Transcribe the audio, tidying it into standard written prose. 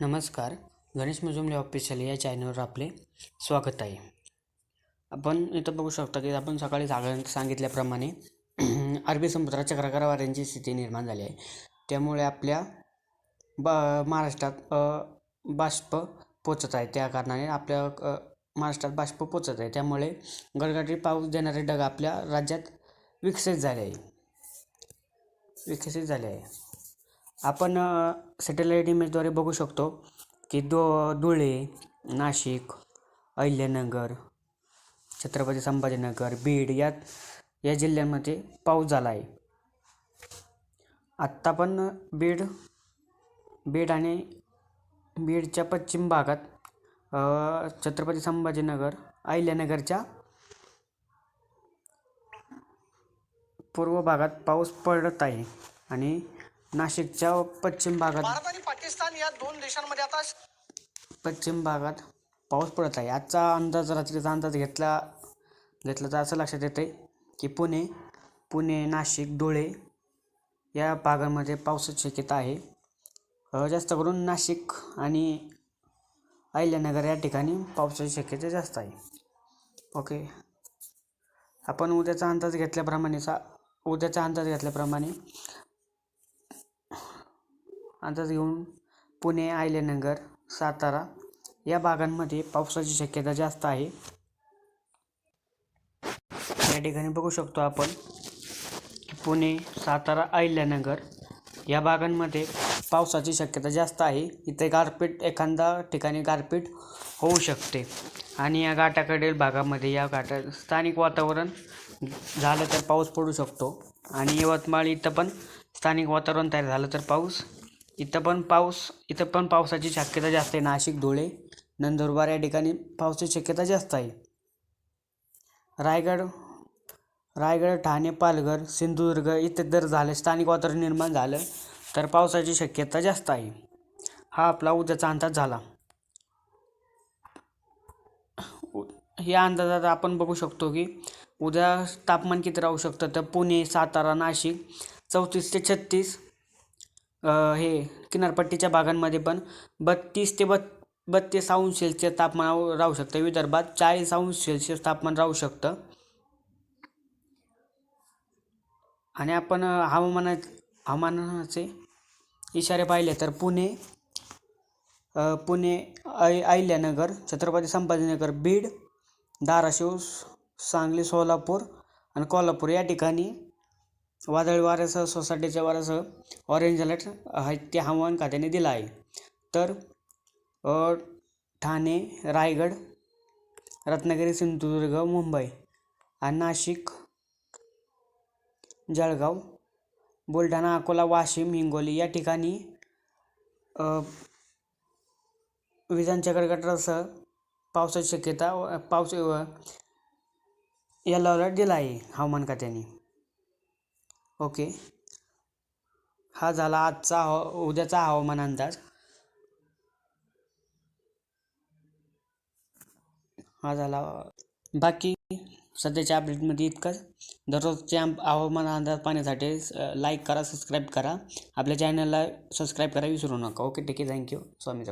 नमस्कार. गणेश मुजुमले ऑफिशियल या चॅनलवर आपले स्वागत आहे. आपण इथं बघू शकता की आपण सकाळी सांगितल्याप्रमाणे अरबी समुद्रात चक्राकार वाऱ्यांची स्थिती निर्माण झाली आहे. त्यामुळे आपल्या महाराष्ट्रात बाष्प पोचत आहे. त्या कारणाने आपल्या महाराष्ट्रात बाष्प पोचत आहे. त्यामुळे गडगडीत पाऊस देणारे ढग आपल्या राज्यात विकसित झाले आहे. आपण सॅटेलाईट इमेजद्वारे बघू शकतो की धुळे, नाशिक, अहिल्यानगर, छत्रपती संभाजीनगर, बीड या जिल्ह्यांमध्ये पाऊस झाला आहे. आत्ता पण बीड आणि बीडच्या पश्चिम भागात, छत्रपती संभाजीनगर, अहिल्यानगरच्या पूर्व भागात पाऊस पडत आहे आणि नाशिकच्या पश्चिम भागात, भारत आणि पाकिस्तान या दोन देशांमध्ये आता पश्चिम भागात पाऊस पडत आहे. आजचा अंदाज, रात्रीचा अंदाज घेतला तर असं लक्षात येते की पुणे, नाशिक, धुळे या भागांमध्ये पावसाची शक्यता आहे. जास्त करून नाशिक आणि अहिल्यानगर या ठिकाणी पावसाची शक्यता जास्त आहे. ओके, आपण उद्याचा अंदाज घेतल्याप्रमाणे अंदाज घेऊन पुणे, अहिल्यानगर, सातारा या भागांमध्ये पावसाची शक्यता जास्त आहे. या ठिकाणी बघू शकतो आपण पुणे, सातारा, अहिल्यानगर या भागांमध्ये पावसाची शक्यता जास्त आहे. इथे एखादा ठिकाणी गारपीट होऊ शकते आणि या घाटाकडील भागामध्ये स्थानिक वातावरण झालं तर पाऊस पडू शकतो. आणि यवतमाळ इथं पण स्थानिक वातावरण तयार झालं तर इथं पण पावसाची शक्यता जास्त आहे. नाशिक, धुळे, नंदुरबार या ठिकाणी पावसाची शक्यता जास्त आहे. रायगड, ठाणे, पालघर, सिंधुदुर्ग इथे जर स्थानिक वातावरण निर्माण झालं तर पावसाची शक्यता जास्त आहे. हा आपला उद्याचा अंदाज झाला. या अंदाजात आपण बघू शकतो की उद्या तापमान किती राहू शकतं. तर पुणे, सातारा, नाशिक 34 ते 36, हे किनारपट्टीच्या भागांमध्ये पण 32 ते 32 अंश सेल्सिअस तापमान राहू शकतं. विदर्भात 40 अंश सेल्सिअस तापमान राहू शकतं. आणि आपण हवामानाचे इशारे पाहिले तर पुणे, अहिल्यानगर, छत्रपती संभाजीनगर, बीड, धाराशिव, सांगली, सोलापूर आणि कोल्हापूर या ठिकाणी वादळी वाऱ्यासह, सोसाट्याच्या वाऱ्यासह ऑरेंज अलर्ट ते हवामान खात्याने दिला आहे. तर ठाणे, रायगड, रत्नागिरी, सिंधुदुर्ग, मुंबई आणि नाशिक, जळगाव, बुलढाणा, अकोला, वाशिम, हिंगोली या ठिकाणी विजांच्या कडकडाटासह पावसाची शक्यता येलो अलर्ट दिला आहे हवामान खात्याने. ओके, हा झाला उद्याचा हवामान अंदाज. बाकी सध्याच्या अपडेटमध्ये इतकंच. दररोजच्या हवामान अंदाज पाहण्यासाठी लाईक करा, सबस्क्राईब करा, आपल्या चॅनलला सबस्क्राईब करा विसरू नका. ओके, ठीक आहे, थँक्यू. स्वामी